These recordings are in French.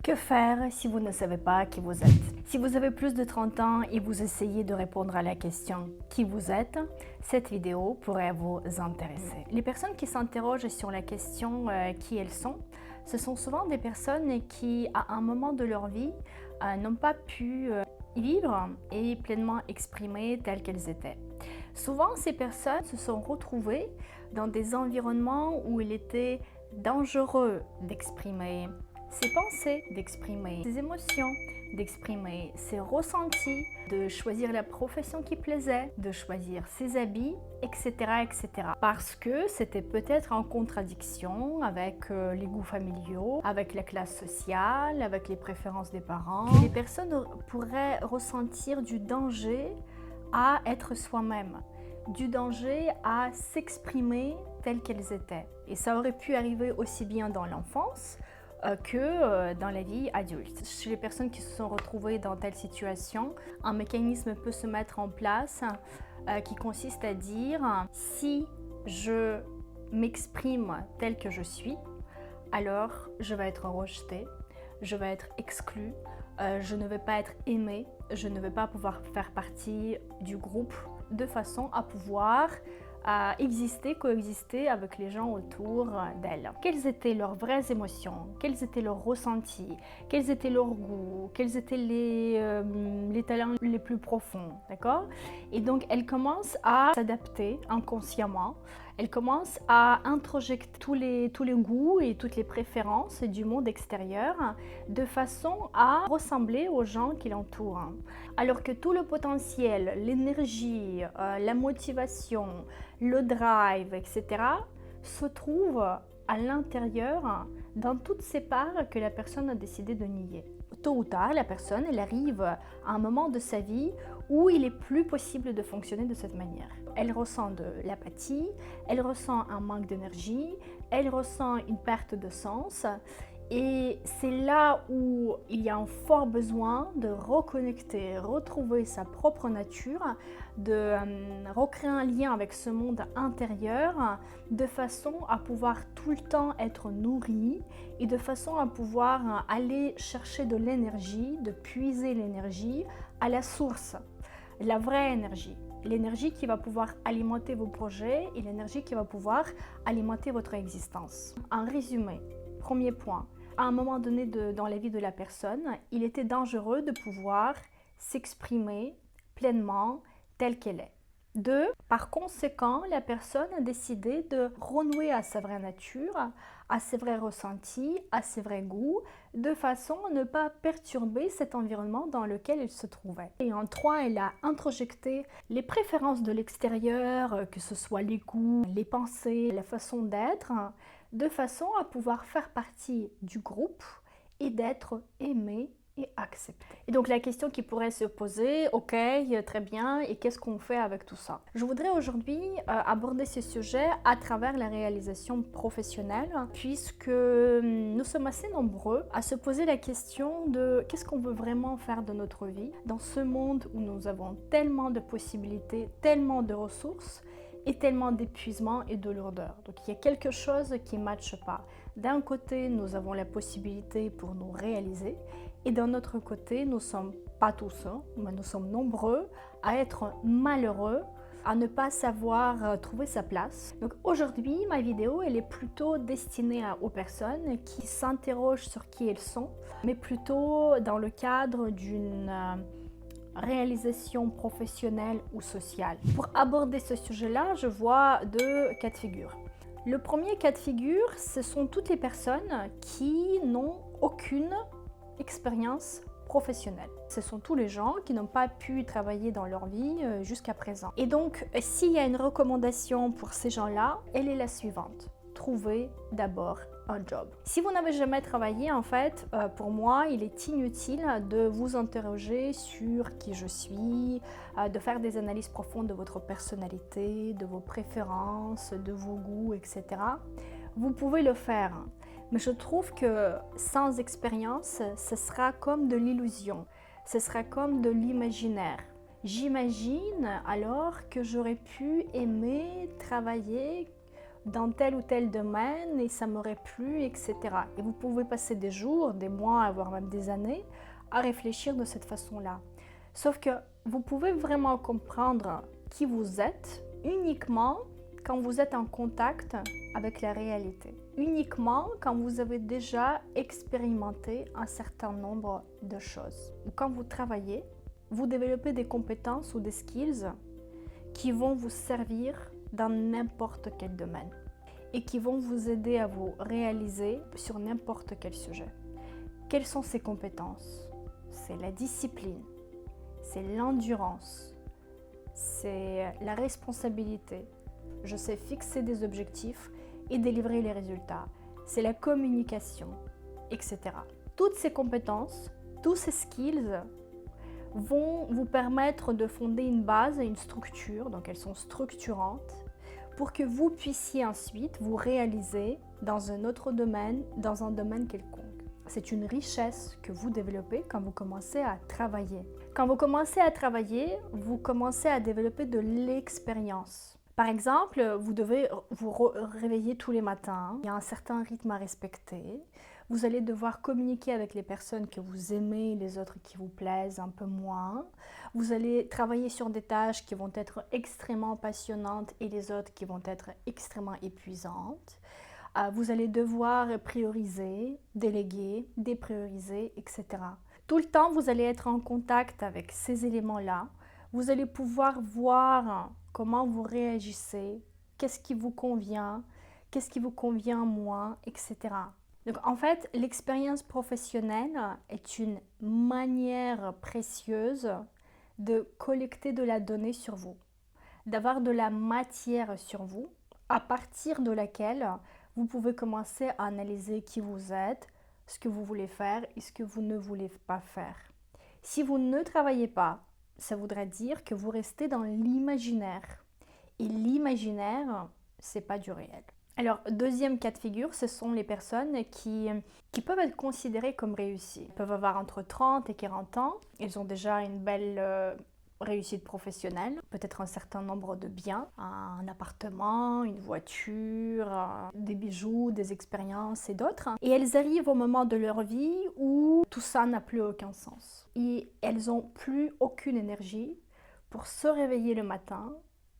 Que faire si vous ne savez pas qui vous êtes? Si vous avez plus de 30 ans et vous essayez de répondre à la question qui vous êtes, cette vidéo pourrait vous intéresser. Les personnes qui s'interrogent sur la question qui elles sont, ce sont souvent des personnes qui, à un moment de leur vie, n'ont pas pu vivre et pleinement exprimer telles qu'elles étaient. Souvent, ces personnes se sont retrouvées dans des environnements où il était dangereux d'exprimer ses pensées, d'exprimer ses émotions, d'exprimer ses ressentis, de choisir la profession qui plaisait, de choisir ses habits, etc. etc. Parce que c'était peut-être en contradiction avec les goûts familiaux, avec la classe sociale, avec les préférences des parents. Les personnes pourraient ressentir du danger à être soi-même, du danger à s'exprimer telles qu'elles étaient. Et ça aurait pu arriver aussi bien dans l'enfance que dans la vie adulte. Chez les personnes qui se sont retrouvées dans telle situation, un mécanisme peut se mettre en place qui consiste à dire si je m'exprime tel que je suis, alors je vais être rejetée, je vais être exclue, je ne vais pas être aimée, je ne vais pas pouvoir faire partie du groupe de façon à pouvoir exister, coexister avec les gens autour d'elle. Quelles étaient leurs vraies émotions? Quels étaient leurs ressentis? Quels étaient leurs goûts? Quels étaient les talents les plus profonds? D'accord? Et donc, elle commence à s'adapter inconsciemment. Elle commence à introjecter tous les goûts et toutes les préférences du monde extérieur de façon à ressembler aux gens qui l'entourent. Alors que tout le potentiel, l'énergie, la motivation, le drive, etc. se trouve à l'intérieur dans toutes ces parts que la personne a décidé de nier. Tôt ou tard, la personne, elle arrive à un moment de sa vie où il est plus possible de fonctionner de cette manière. Elle ressent de l'apathie, elle ressent un manque d'énergie, elle ressent une perte de sens. Et c'est là où il y a un fort besoin de reconnecter, retrouver sa propre nature, de recréer un lien avec ce monde intérieur de façon à pouvoir tout le temps être nourri et de façon à pouvoir aller chercher de l'énergie, de puiser l'énergie à la source, la vraie énergie. L'énergie qui va pouvoir alimenter vos projets et l'énergie qui va pouvoir alimenter votre existence. En résumé, premier point. À un moment donné dans la vie de la personne, il était dangereux de pouvoir s'exprimer pleinement telle qu'elle est. 2. Par conséquent, la personne a décidé de renouer à sa vraie nature, à ses vrais ressentis, à ses vrais goûts, de façon à ne pas perturber cet environnement dans lequel elle se trouvait. Et en 3, elle a introjecté les préférences de l'extérieur, que ce soit les goûts, les pensées, la façon d'être, de façon à pouvoir faire partie du groupe et d'être aimé et accepté. Et donc la question qui pourrait se poser, ok, très bien, et qu'est-ce qu'on fait avec tout ça? Je voudrais aujourd'hui aborder ce sujet à travers la réalisation professionnelle, puisque nous sommes assez nombreux à se poser la question de qu'est-ce qu'on veut vraiment faire de notre vie dans ce monde où nous avons tellement de possibilités, tellement de ressources, et tellement d'épuisement et de lourdeur. Donc il y a quelque chose qui ne matche pas. D'un côté, nous avons la possibilité pour nous réaliser et d'un autre côté, nous ne sommes pas tous, mais nous sommes nombreux à être malheureux, à ne pas savoir trouver sa place. Donc aujourd'hui, ma vidéo, elle est plutôt destinée aux personnes qui s'interrogent sur qui elles sont, mais plutôt dans le cadre d'une réalisation professionnelle ou sociale. Pour aborder ce sujet-là, je vois deux cas de figure. Le premier cas de figure, ce sont toutes les personnes qui n'ont aucune expérience professionnelle. Ce sont tous les gens qui n'ont pas pu travailler dans leur vie jusqu'à présent. Et donc, s'il y a une recommandation pour ces gens-là, elle est la suivante. Trouvez d'abord un job. Si vous n'avez jamais travaillé, en fait, pour moi, il est inutile de vous interroger sur qui je suis, de faire des analyses profondes de votre personnalité, de vos préférences, de vos goûts, etc. Vous pouvez le faire, mais je trouve que sans expérience, ce sera comme de l'illusion, ce sera comme de l'imaginaire. J'imagine alors que j'aurais pu aimer travailler dans tel ou tel domaine et ça m'aurait plu, etc. Et vous pouvez passer des jours, des mois, voire même des années à réfléchir de cette façon-là. Sauf que vous pouvez vraiment comprendre qui vous êtes uniquement quand vous êtes en contact avec la réalité. Uniquement quand vous avez déjà expérimenté un certain nombre de choses. Quand vous travaillez, vous développez des compétences ou des skills qui vont vous servir dans n'importe quel domaine et qui vont vous aider à vous réaliser sur n'importe quel sujet. Quelles sont ces compétences? C'est la discipline, c'est l'endurance, c'est la responsabilité. Je sais fixer des objectifs et délivrer les résultats. C'est la communication, etc. Toutes ces compétences, tous ces skills vont vous permettre de fonder une base et une structure, donc elles sont structurantes, pour que vous puissiez ensuite vous réaliser dans un autre domaine, dans un domaine quelconque. C'est une richesse que vous développez quand vous commencez à travailler. Quand vous commencez à travailler, vous commencez à développer de l'expérience. Par exemple, vous devez vous réveiller tous les matins, il y a un certain rythme à respecter. Vous allez devoir communiquer avec les personnes que vous aimez, les autres qui vous plaisent un peu moins. Vous allez travailler sur des tâches qui vont être extrêmement passionnantes et les autres qui vont être extrêmement épuisantes. Vous allez devoir prioriser, déléguer, déprioriser, etc. Tout le temps, vous allez être en contact avec ces éléments-là. Vous allez pouvoir voir comment vous réagissez, qu'est-ce qui vous convient moins, etc. Donc en fait, l'expérience professionnelle est une manière précieuse de collecter de la donnée sur vous, d'avoir de la matière sur vous, à partir de laquelle vous pouvez commencer à analyser qui vous êtes, ce que vous voulez faire et ce que vous ne voulez pas faire. Si vous ne travaillez pas, ça voudrait dire que vous restez dans l'imaginaire. Et l'imaginaire, c'est pas du réel. Alors, deuxième cas de figure, ce sont les personnes qui peuvent être considérées comme réussies. Elles peuvent avoir entre 30 et 40 ans. Elles ont déjà une belle réussite professionnelle, peut-être un certain nombre de biens, un appartement, une voiture, des bijoux, des expériences et d'autres. Et elles arrivent au moment de leur vie où tout ça n'a plus aucun sens. Et elles n'ont plus aucune énergie pour se réveiller le matin,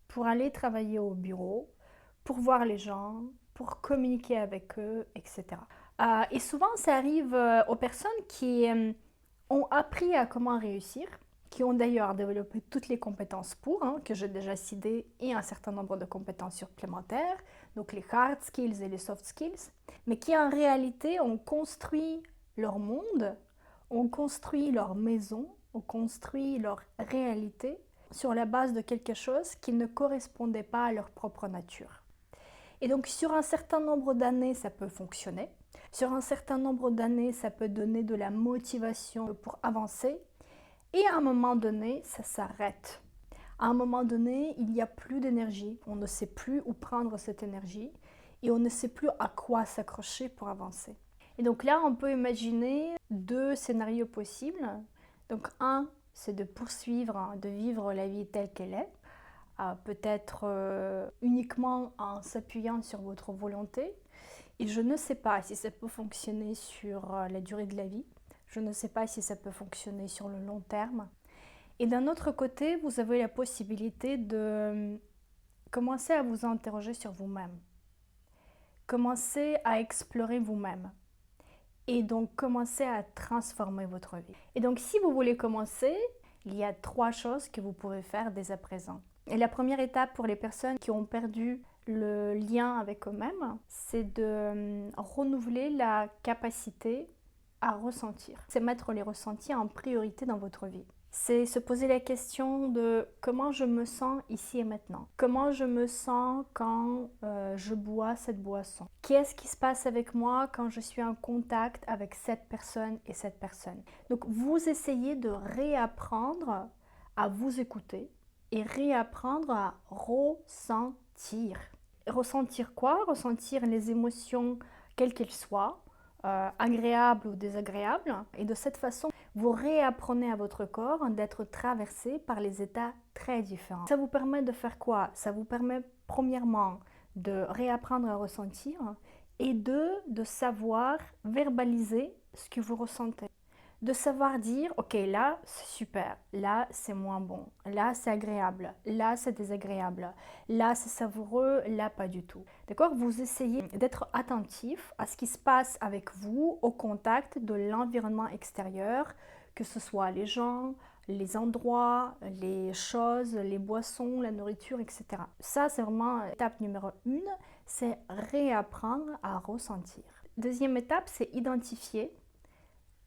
pour aller travailler au bureau, pour voir les gens, pour communiquer avec eux, etc. Et souvent, ça arrive aux personnes qui ont appris à comment réussir, qui ont d'ailleurs développé toutes les compétences pour, que j'ai déjà citées, et un certain nombre de compétences supplémentaires, donc les hard skills et les soft skills, mais qui en réalité ont construit leur monde, ont construit leur maison, ont construit leur réalité sur la base de quelque chose qui ne correspondait pas à leur propre nature. Et donc sur un certain nombre d'années, ça peut fonctionner. Sur un certain nombre d'années, ça peut donner de la motivation pour avancer. Et à un moment donné, ça s'arrête. À un moment donné, il n'y a plus d'énergie. On ne sait plus où prendre cette énergie et on ne sait plus à quoi s'accrocher pour avancer. Et donc là, on peut imaginer deux scénarios possibles. Donc un, c'est de poursuivre, de vivre la vie telle qu'elle est, peut-être uniquement en s'appuyant sur votre volonté. Et je ne sais pas si ça peut fonctionner sur la durée de la vie. Je ne sais pas si ça peut fonctionner sur le long terme. Et d'un autre côté, vous avez la possibilité de commencer à vous interroger sur vous-même. Commencer à explorer vous-même. Et donc commencer à transformer votre vie. Et donc si vous voulez commencer, il y a 3 choses que vous pouvez faire dès à présent. Et la première étape pour les personnes qui ont perdu le lien avec eux-mêmes, c'est de renouveler la capacité à ressentir. C'est mettre les ressentis en priorité dans votre vie. C'est se poser la question de comment je me sens ici et maintenant. Comment je me sens quand je bois cette boisson. Qu'est-ce qui se passe avec moi quand je suis en contact avec cette personne et cette personne. Donc vous essayez de réapprendre à vous écouter et réapprendre à ressentir. Ressentir quoi? Ressentir les émotions quelles qu'elles soient. Agréable ou désagréable, et de cette façon vous réapprenez à votre corps d'être traversé par les états très différents. Ça vous permet de faire quoi? Ça vous permet premièrement de réapprendre à ressentir et de savoir verbaliser ce que vous ressentez. De savoir dire, ok, là c'est super, là c'est moins bon, là c'est agréable, là c'est désagréable, là c'est savoureux, là pas du tout. D'accord? Vous essayez d'être attentif à ce qui se passe avec vous au contact de l'environnement extérieur, que ce soit les gens, les endroits, les choses, les boissons, la nourriture, etc. Ça, c'est vraiment étape numéro 1, c'est réapprendre à ressentir. Deuxième étape, c'est identifier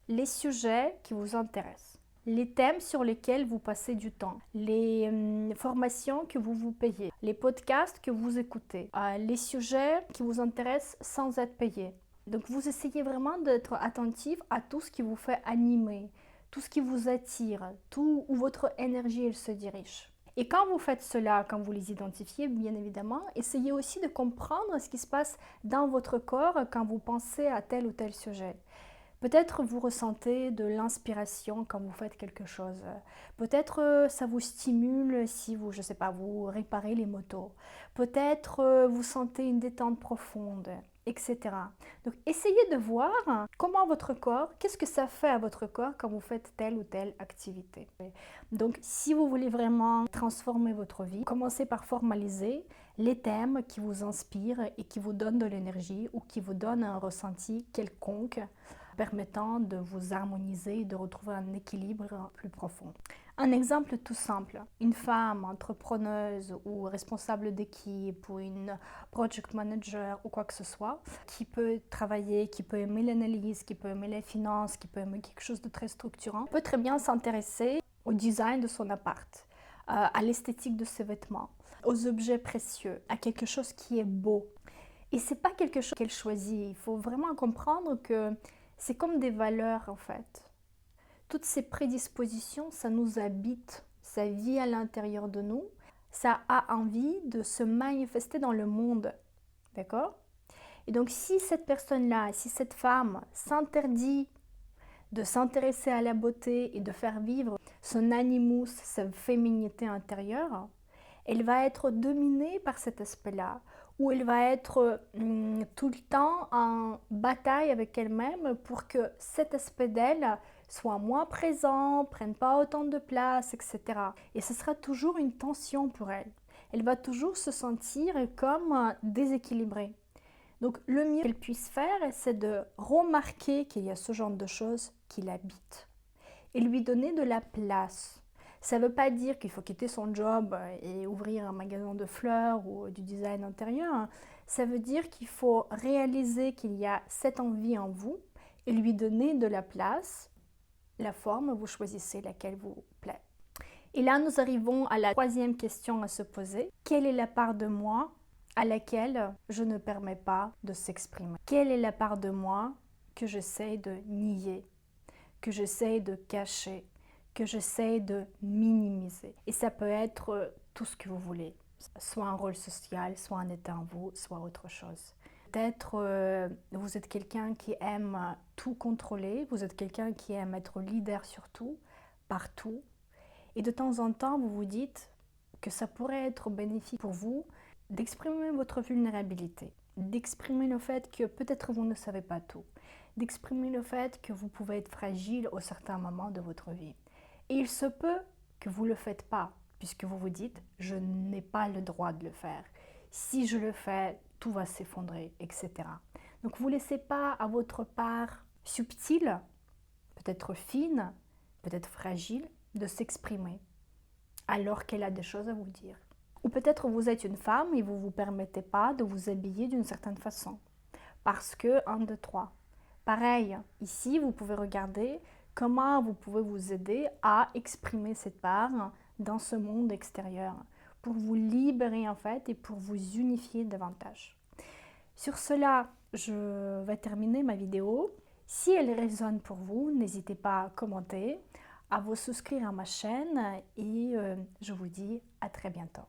les sujets qui vous intéressent, les thèmes sur lesquels vous passez du temps, les formations que vous payez, les podcasts que vous écoutez, les sujets qui vous intéressent sans être payés. Donc vous essayez vraiment d'être attentif à tout ce qui vous fait animer, tout ce qui vous attire, tout où votre énergie elle se dirige. Et quand vous faites cela, quand vous les identifiez, bien évidemment, essayez aussi de comprendre ce qui se passe dans votre corps quand vous pensez à tel ou tel sujet. Peut-être vous ressentez de l'inspiration quand vous faites quelque chose. Peut-être ça vous stimule si vous, je sais pas, vous réparez les motos. Peut-être vous sentez une détente profonde, etc. Donc essayez de voir comment votre corps, qu'est-ce que ça fait à votre corps quand vous faites telle ou telle activité. Donc si vous voulez vraiment transformer votre vie, commencez par formaliser les thèmes qui vous inspirent et qui vous donnent de l'énergie ou qui vous donnent un ressenti quelconque, permettant de vous harmoniser et de retrouver un équilibre plus profond. Un exemple tout simple, une femme entrepreneuse ou responsable d'équipe ou une project manager ou quoi que ce soit, qui peut travailler, qui peut aimer l'analyse, qui peut aimer les finances, qui peut aimer quelque chose de très structurant, peut très bien s'intéresser au design de son appart, à l'esthétique de ses vêtements, aux objets précieux, à quelque chose qui est beau. Et c'est pas quelque chose qu'elle choisit, il faut vraiment comprendre que c'est comme des valeurs en fait. Toutes ces prédispositions, ça nous habite, ça vit à l'intérieur de nous, ça a envie de se manifester dans le monde. D'accord? Et donc si cette personne-là, si cette femme s'interdit de s'intéresser à la beauté et de faire vivre son animus, sa féminité intérieure, elle va être dominée par cet aspect-là, où elle va être tout le temps en bataille avec elle-même pour que cet aspect d'elle soit moins présent, prenne pas autant de place, etc. Et ce sera toujours une tension pour elle. Elle va toujours se sentir comme déséquilibrée. Donc le mieux qu'elle puisse faire, c'est de remarquer qu'il y a ce genre de choses qui l'habitent et lui donner de la place. Ça ne veut pas dire qu'il faut quitter son job et ouvrir un magasin de fleurs ou du design intérieur. Ça veut dire qu'il faut réaliser qu'il y a cette envie en vous et lui donner de la place. La forme, vous choisissez laquelle vous plaît. Et là, nous arrivons à la troisième question à se poser. Quelle est la part de moi à laquelle je ne permets pas de s'exprimer? Quelle est la part de moi que j'essaie de nier, que j'essaie de cacher, que j'essaie de minimiser? Et ça peut être tout ce que vous voulez, soit un rôle social, soit un état en vous, soit autre chose. Peut-être vous êtes quelqu'un qui aime tout contrôler, vous êtes quelqu'un qui aime être leader sur tout, partout, et de temps en temps vous vous dites que ça pourrait être bénéfique pour vous d'exprimer votre vulnérabilité, d'exprimer le fait que peut-être vous ne savez pas tout, d'exprimer le fait que vous pouvez être fragile au certain moment de votre vie. Et il se peut que vous ne le faites pas, puisque vous vous dites « je n'ai pas le droit de le faire ». Si je le fais, tout va s'effondrer, etc. Donc vous ne laissez pas à votre part subtile, peut-être fine, peut-être fragile, de s'exprimer, alors qu'elle a des choses à vous dire. Ou peut-être vous êtes une femme et vous ne vous permettez pas de vous habiller d'une certaine façon. Parce que 1, 2, 3. Pareil, ici, vous pouvez regarder comment vous pouvez vous aider à exprimer cette part dans ce monde extérieur pour vous libérer en fait et pour vous unifier davantage. Sur cela, je vais terminer ma vidéo. Si elle résonne pour vous, n'hésitez pas à commenter, à vous souscrire à ma chaîne et je vous dis à très bientôt.